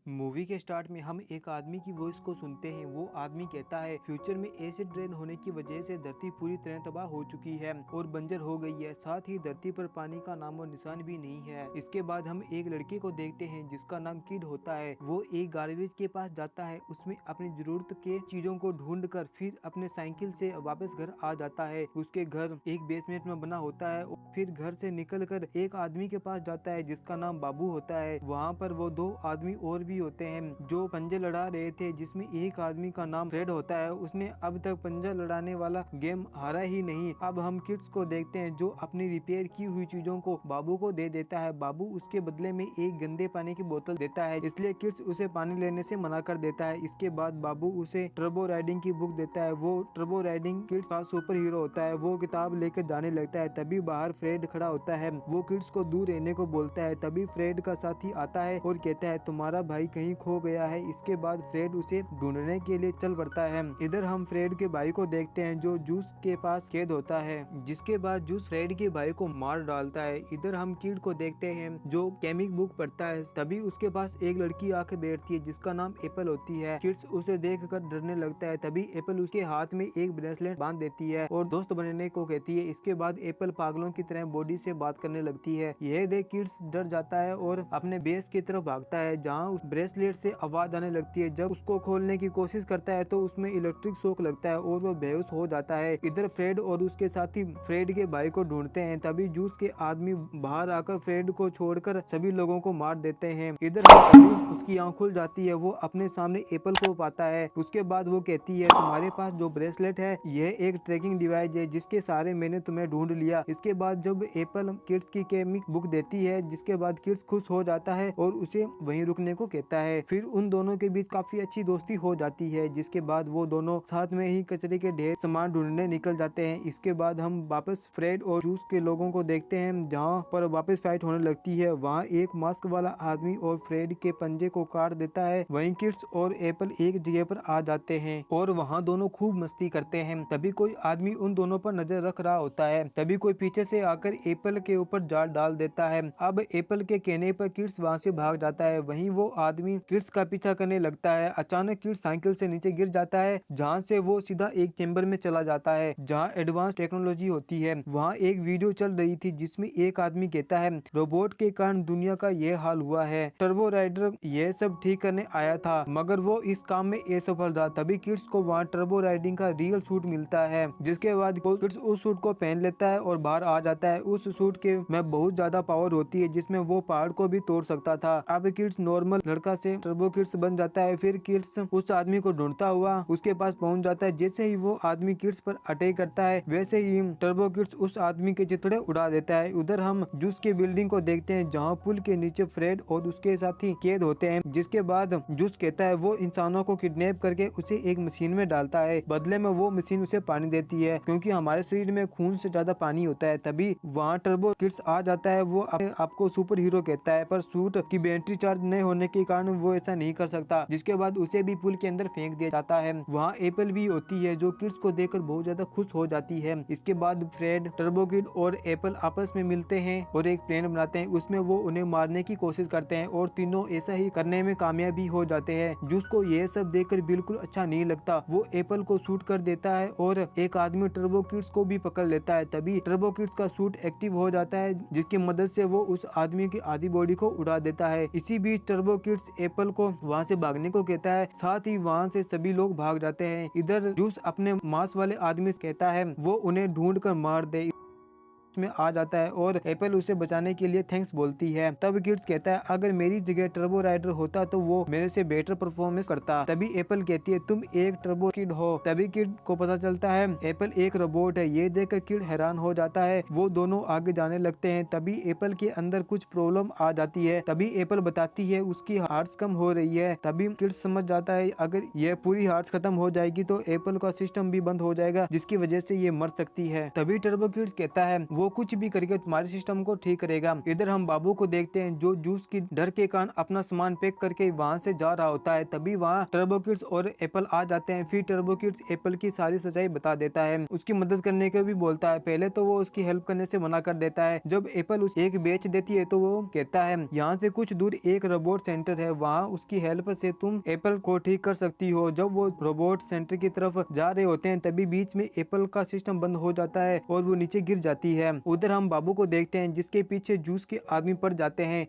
Movie के start में हम एक आदमी की वॉइस को सुनते हैं। वो आदमी कहता है फ्यूचर में एसिड रेन होने की वजह से धरती पूरी तरह तबाह हो चुकी है और बंजर हो गई है। साथ ही धरती पर पानी का नामो निशान भी नहीं है। इसके बाद हम एक लड़के को देखते हैं जिसका नाम किड होता है। वो एक गार्बेज के पास जाता है, उसमें अपनी जरूरत के चीजों को ढूंढ कर फिर अपने साइकिल से वापस घर आ जाता है। उसके घर एक बेसमेंट में बना होता है। फिर घर से निकल कर एक आदमी के पास जाता है जिसका नाम बाबू होता है। वहाँ पर वो दो आदमी और भी होते हैं जो पंजे लड़ा रहे थे, जिसमें एक आदमी का नाम फ्रेड होता है। उसने अब तक पंजा लड़ाने वाला गेम हारा ही नहीं। अब हम किड्स को देखते हैं जो अपनी रिपेयर की हुई चीजों को बाबू को दे देता है। बाबू उसके बदले में एक गंदे पानी की बोतल देता है, इसलिए किड्स उसे पानी लेने से मना कर देता है। इसके बाद बाबू उसे टर्बो राइडिंग की बुक देता है। वो टर्बो राइडिंग किड्स का सुपर हीरो होता है। वो किताब लेकर जाने लगता है, तभी बाहर फ्रेड खड़ा होता है। वो किड्स को दूर रहने को बोलता है। तभी फ्रेड का साथी आता है और कहता है तुम्हारा भाई कहीं खो गया है। इसके बाद फ्रेड उसे ढूंढने के लिए चल पड़ता है। इधर हम फ्रेड के भाई को देखते हैं जो जूस के पास कैद होता है, जिसके बाद जूस फ्रेड के भाई को मार डालता है। इधर हम किड को देखते हैं जो केमिक बुक पढ़ता है। तभी उसके पास एक लड़की आके बैठती है जिसका नाम एप्पल होती है। किड्स उसे देख कर डरने लगता है। तभी एप्पल उसके हाथ में एक ब्रेसलेट बांध देती है और दोस्त बनने को कहती है। इसके बाद एप्पल पागलों की तरह बॉडी से बात करने लगती है। यह देख किड्स डर जाता है और अपने बेस की तरफ भागता है जहाँ उस ब्रेसलेट से आवाज आने लगती है। जब उसको खोलने की कोशिश करता है तो उसमें इलेक्ट्रिक शॉक लगता है और वो बेहोश हो जाता है। इधर फ्रेड और उसके साथी फ्रेड के भाई को ढूंढते हैं। तभी जूस के आदमी बाहर आकर फ्रेड को छोड़कर सभी लोगों को मार देते हैं। इधर उसकी आंख खुल जाती है। वो अपने सामने एप्पल को पाता है। उसके बाद वो कहती है तुम्हारे पास जो ब्रेसलेट है यह एक ट्रैकिंग डिवाइस है जिसके सहारे मैंने तुम्हें ढूंढ लिया। इसके बाद जब एप्पल किड्स की केमिक बुक देती है, जिसके बाद किड्स खुश हो जाता है और उसे वहीं रुकने को कहता है। फिर उन दोनों के बीच काफी अच्छी दोस्ती हो जाती है, जिसके बाद वो दोनों साथ में ही कचरे के ढेर सामान ढूंढने निकल जाते हैं। इसके बाद हम वापस फ्रेड और जूस के लोगों को देखते हैं जहाँ पर वापस फाइट होने लगती है। वहाँ एक मास्क वाला आदमी और फ्रेड के पंजे को काट देता है। वहीं किड्स और एप्पल एक जगह पर आ जाते हैं और वहाँ दोनों खूब मस्ती करते हैं। तभी कोई आदमी उन दोनों पर नजर रख रहा होता है। तभी कोई पीछे से आकर एप्पल के ऊपर जाल डाल देता है। अब एप्पल के कहने पर किड्स वहाँ से भाग जाता है। वहीं वो आदमी किड्स का पीछा करने लगता है। अचानक किड्स साइकिल से नीचे गिर जाता है, जहाँ से वो सीधा एक चेंबर में चला जाता है जहाँ एडवांस टेक्नोलॉजी होती है। वहाँ एक वीडियो चल रही थी जिसमें एक आदमी कहता है रोबोट के कारण दुनिया का ये हाल हुआ है। टर्बो राइडर ये सब ठीक करने आया था मगर वो इस काम में असफल रहा। तभी किड्स को वहाँ टर्बो राइडिंग का रियल सूट मिलता है, जिसके बाद किड्स उस सूट को पहन लेता है और बाहर आ जाता है। उस सूट के में बहुत ज्यादा पावर होती है जिसमें वो पहाड़ को भी तोड़ सकता था। अब किड्स नॉर्मल लड़का से टर्बो किड्स बन जाता है। फिर किड्स उस आदमी को ढूंढता हुआ उसके पास पहुंच जाता है। जैसे ही वो आदमी किड्स पर अटैक करता है वैसे ही टर्बो किड्स उस आदमी के चिथड़े उड़ा देता है। उधर हम जूस के बिल्डिंग को देखते हैं जहाँ पुल के नीचे फ्रेड और उसके साथी कैद होते हैं। जिसके बाद जूस कहता है वो इंसानों को किडनैप करके उसे एक मशीन में डालता है। बदले में वो मशीन उसे पानी देती है क्योंकि हमारे शरीर में खून से ज्यादा पानी होता है। तभी वहाँ टर्बो किड्स आ जाता है। वो अपने आपको सुपर हीरो कहता है पर सूट की बैटरी चार्ज नहीं होने के कारण वो ऐसा नहीं कर सकता। जिसके बाद उसे भी पुल के अंदर फेंक दिया जाता है। वहाँ एप्पल भी होती है जो किड्स को देखकर बहुत ज्यादा खुश हो जाती है। इसके बाद फ्रेड, टर्बो किड और एप्पल आपस में मिलते हैं और एक प्लान बनाते हैं। उसमें वो उन्हें मारने की कोशिश करते हैं और तीनों ऐसा ही करने में कामयाब भी हो जाते हैं। जूस को ये सब देखकर बिल्कुल अच्छा नहीं लगता। वो एप्पल को शूट कर देता है और एक आदमी टर्बो किड्स को भी पकड़ लेता है। तभी टर्बो किड्स का सूट एक्टिव हो जाता है जिसकी मदद से वो उस आदमी की आधी बॉडी को उड़ा देता है। इसी बीच टर्बो किड्स एप्पल को वहाँ से भागने को कहता है, साथ ही वहाँ से सभी लोग भाग जाते हैं। इधर जूस अपने मांस वाले आदमी से कहता है वो उन्हें ढूंढ कर मार दे में आ जाता है और एप्पल उसे बचाने के लिए थैंक्स बोलती है। तब किड्स कहता है अगर मेरी जगह टर्बो राइडर होता तो वो मेरे से बेटर परफॉर्मेंस करता। तभी एप्पल कहती है तुम एक टर्बो किड हो। तभी किड को पता चलता है एप्पल एक रोबोट है। ये देखकर किड हैरान हो जाता है। वो दोनों आगे जाने लगते हैं। तभी एप्पल के अंदर कुछ प्रॉब्लम आ जाती है। तभी एप्पल बताती है उसकी हार्ट्स कम हो रही है। तभी किड समझ जाता है अगर ये पूरी हार्ट्स खत्म हो जाएगी तो एप्पल का सिस्टम भी बंद हो जाएगा जिसकी वजह से ये मर सकती है। तभी टर्बो किड्स कहता है वो कुछ भी करके तुम्हारे सिस्टम को ठीक करेगा। इधर हम बाबू को देखते हैं जो जूस की डर के कारण अपना सामान पैक करके वहाँ से जा रहा होता है। तभी वहाँ टर्बो किड्स और एप्पल आ जाते हैं। फिर टर्बो किड्स एप्पल की सारी सच्चाई बता देता है, उसकी मदद करने को भी बोलता है। पहले तो वो उसकी हेल्प करने से मना कर देता है। जब एप्पल उस एक बेच देती है तो वो कहता है यहाँ से कुछ दूर एक रोबोट सेंटर है, वहाँ उसकी हेल्प से तुम एप्पल को ठीक कर सकती हो। जब वो रोबोट सेंटर की तरफ जा रहे होते हैं तभी बीच में एप्पल का सिस्टम बंद हो जाता है और वो नीचे गिर जाती है। उधर हम बाबू को देखते हैं जिसके पीछे जूस के आदमी पड़ जाते हैं।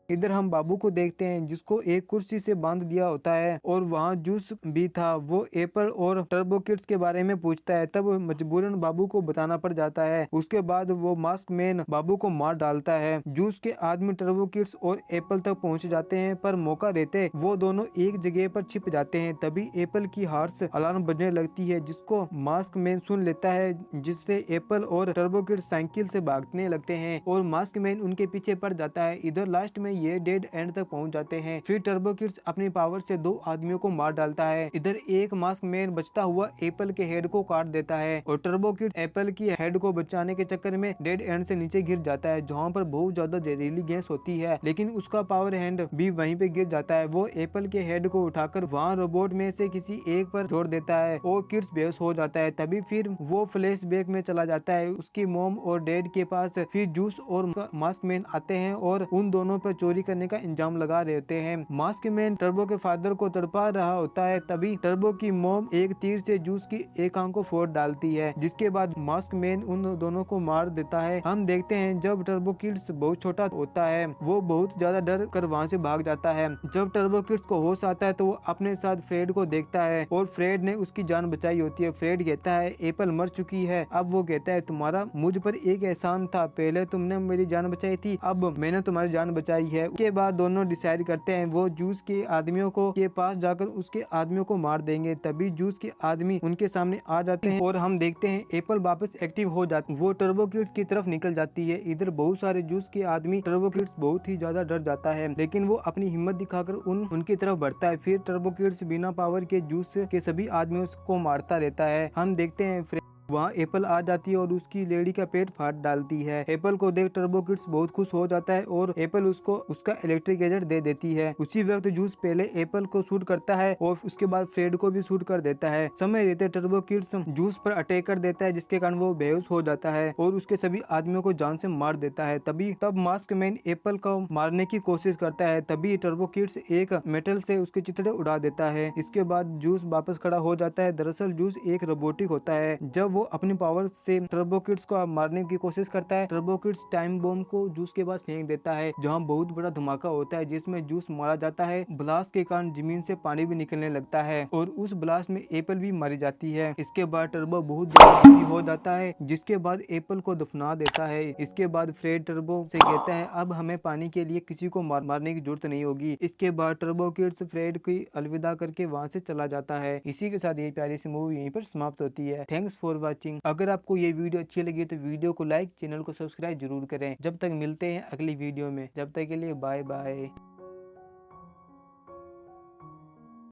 इधर हम बाबू को देखते हैं जिसको एक कुर्सी से बांध दिया होता है और वहाँ जूस भी था। वो एप्पल और टर्बो किड्स के बारे में पूछता है, तब मजबूरन बाबू को बताना पड़ जाता है। उसके बाद वो मास्क मैन बाबू को मार डालता है। जूस के आदमी टर्बो किड्स और एप्पल तक पहुँच जाते हैं, पर मौका देते वो दोनों एक जगह पर छिप जाते हैं। तभी एप्पल की हार्स अलार्म बजने लगती है जिसको मास्क मैन सुन लेता है, जिससे एप्पल और टर्बो किड्स साइकिल से भागने लगते हैं और मास्क मैन उनके पीछे पड़ जाता है। इधर लास्ट में ये डेड एंड तक पहुंच जाते हैं। फिर टर्बो किड्स अपनी पावर से दो आदमियों को मार डालता है। इधर एक मास्क मैन बचता हुआ एप्पल के हेड को काट देता है और टर्बो किड्स एप्पल की हेड को बचाने के चक्कर में डेड एंड से नीचे गिर जाता है, जहाँ पर बहुत ज्यादा जहरीली गैस होती है, लेकिन उसका पावर हैंड भी वहीं पे गिर जाता है। वो एप्पल के हेड को उठाकर वहाँ रोबोट में से किसी एक पर जोड़ देता है और किड्स बेहोश हो जाता है। तभी फिर वो फ्लैश बैक में चला जाता है उसकी मॉम और डैड के पास। फिर जूस और मास्क मैन आते हैं और उन दोनों पर चोरी करने का इंजाम लगा रहे होते हैं। मास्क मैन टर्बो के फादर को तड़पा रहा होता है। तभी टर्बो की मॉम एक तीर से जूस की एक आंख को फोड़ डालती है, जिसके बाद मास्क मैन उन दोनों को मार देता है। हम देखते हैं जब टर्बो किड्स बहुत छोटा होता है वो बहुत ज्यादा डर कर वहाँ से भाग जाता है। जब टर्बो किड्स को होश आता है तो वो अपने साथ फ्रेड को देखता है और फ्रेड ने उसकी जान बचाई होती है। फ्रेड कहता है एप्पल मर चुकी है। अब वो कहता है तुम्हारा मुझ पर एक एहसान था, पहले तुमने मेरी जान बचाई थी, अब मैंने तुम्हारी जान बचाई है। उसके बाद दोनों डिसाइड करते हैं वो जूस के आदमियों को के पास जाकर उसके आदमियों को मार देंगे। तभी जूस के आदमी उनके सामने आ जाते हैं और हम देखते हैं एप्पल वापस एक्टिव हो जाती, वो टर्बो किड्स की तरफ निकल जाती है। इधर बहुत सारे जूस के आदमी टर्बो किड्स बहुत ही ज्यादा डर जाता है, लेकिन वो अपनी हिम्मत दिखाकर उनकी तरफ बढ़ता है। फिर टर्बो किड्स बिना पावर के जूस के सभी आदमियों को मारता रहता है। हम देखते हैं वहाँ एप्पल आ जाती है और उसकी लेडी का पेट फाड़ डालती है। एप्पल को देख टर्बो किड्स बहुत खुश हो जाता है और एप्पल उसको उसका इलेक्ट्रिक गैजेट दे देती है। उसी वक्त जूस पहले एप्पल को शूट करता है और उसके बाद फ्रेड को भी शूट कर देता है। समय रहते टर्बो किड्स जूस पर अटैक कर देता है, जिसके कारण वो बेहोश हो जाता है और उसके सभी आदमियों को जान से मार देता है। तब मास्क मैन एप्पल को मारने की कोशिश करता है। तभी टर्बो किड्स एक मेटल से उसके चिथड़े उड़ा देता है। इसके बाद जूस वापस खड़ा हो जाता है। दरअसल जूस एक रोबोटिक होता है। जब वो अपनी पावर से टर्बो किड्स को मारने की कोशिश करता है, टर्बो किड्स टाइम बॉम्ब को जूस के पास फेंक देता है, जहां बहुत बड़ा धमाका होता है जिसमें जूस मारा जाता है। ब्लास्ट के कारण जमीन से पानी भी निकलने लगता है और उस ब्लास्ट में एप्पल भी मारी जाती है। इसके बाद टर्बो बहुत ज्यादा दुखी हो जाता है, जिसके बाद एप्पल को दफना देता है। इसके बाद फ्रेड टर्बो से कहता है अब हमें पानी के लिए किसी को मारने की जरूरत नहीं होगी। इसके बाद टर्बो किड्स फ्रेड की अलविदा करके वहाँ से चला जाता है। इसी के साथ ये प्यारी सी मूवी यहीं पर समाप्त होती है। Thanks for watching. अगर आपको ये वीडियो अच्छी लगी तो वीडियो को लाइक, चैनल को सब्सक्राइब जरूर करें। जब तक मिलते हैं अगली वीडियो में, जब तक के लिए बाय बाय।